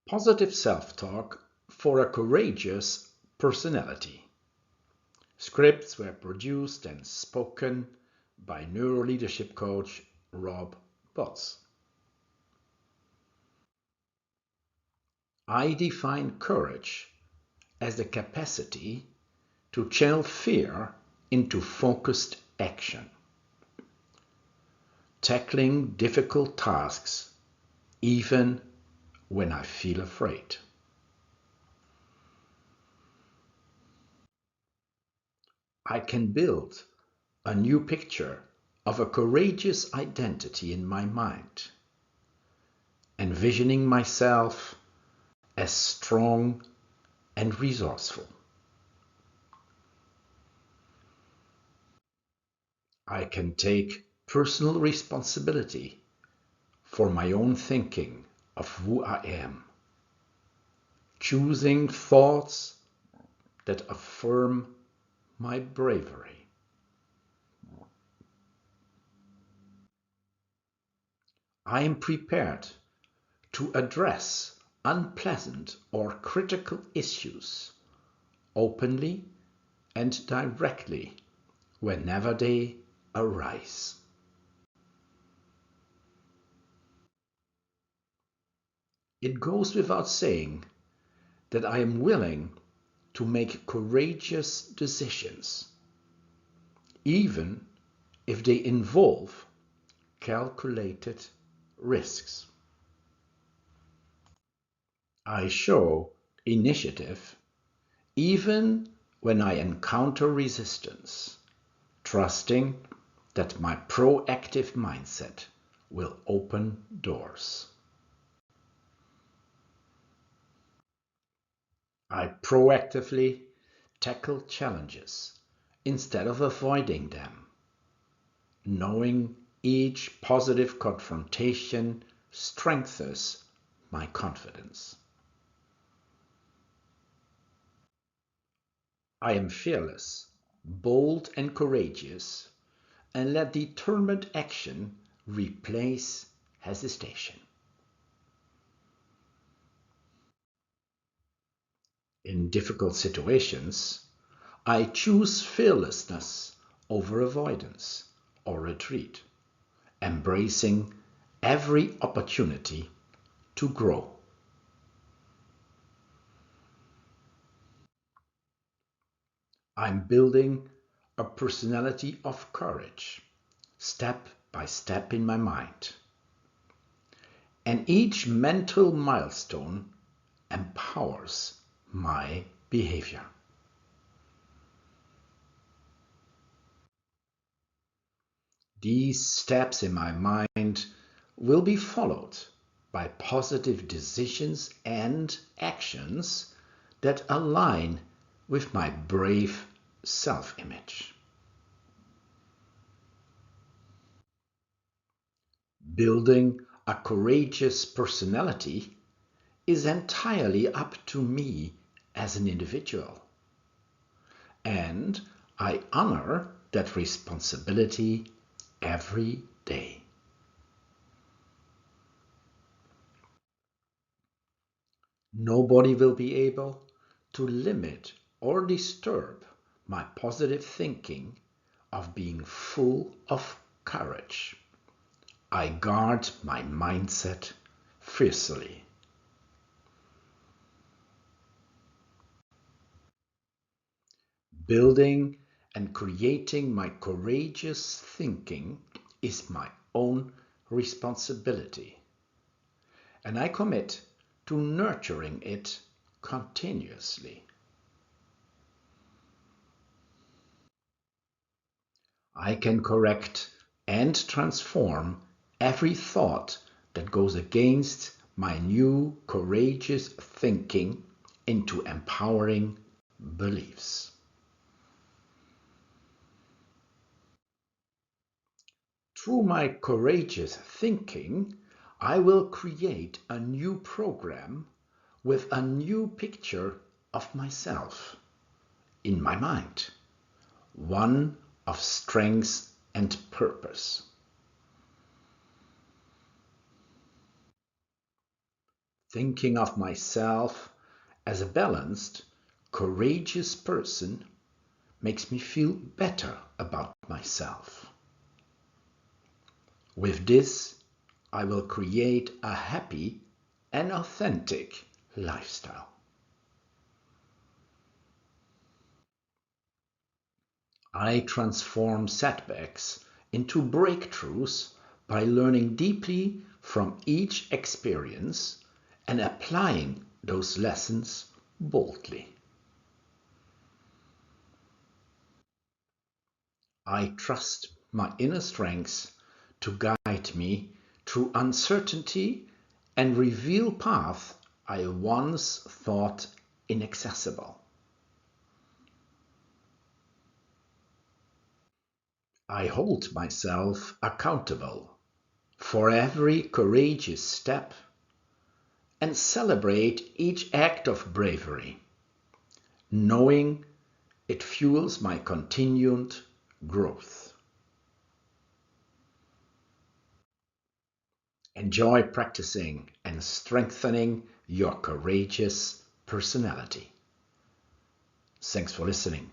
Positive self-talk for a courageous personality. Scripts were produced and spoken by neuroleadership coach Rob Botts. I define courage as the capacity to channel fear into focused action, tackling difficult tasks even when I feel afraid. I can build a new picture of a courageous identity in my mind, envisioning myself as strong and resourceful. I can take personal responsibility for my own thinking of who I am, choosing thoughts that affirm my bravery. I am prepared to address unpleasant or critical issues openly and directly whenever they arise. It goes without saying that I am willing to make courageous decisions, even if they involve calculated risks. I show initiative even when I encounter resistance, trusting that my proactive mindset will open doors. I proactively tackle challenges instead of avoiding them, knowing each positive confrontation strengthens my confidence. I am fearless, bold, and courageous, and let determined action replace hesitation. In difficult situations, I choose fearlessness over avoidance or retreat, embracing every opportunity to grow. I'm building a personality of courage, step by step in my mind. And each mental milestone empowers my behavior. These steps in my mind will be followed by positive decisions and actions that align with my brave self-image. Building a courageous personality is entirely up to me as an individual, and I honor that responsibility every day. Nobody will be able to limit or disturb my positive thinking of being full of courage. I guard my mindset fiercely. Building and creating my courageous thinking is my own responsibility, and I commit to nurturing it continuously. I can correct and transform every thought that goes against my new courageous thinking into empowering beliefs. Through my courageous thinking, I will create a new program with a new picture of myself in my mind, one of strength and purpose. Thinking of myself as a balanced, courageous person makes me feel better about myself. With this, I will create a happy and authentic lifestyle. I transform setbacks into breakthroughs by learning deeply from each experience and applying those lessons boldly. I trust my inner strengths to guide me through uncertainty and reveal paths I once thought inaccessible. I hold myself accountable for every courageous step and celebrate each act of bravery, knowing it fuels my continued growth. Enjoy practicing and strengthening your courageous personality. Thanks for listening.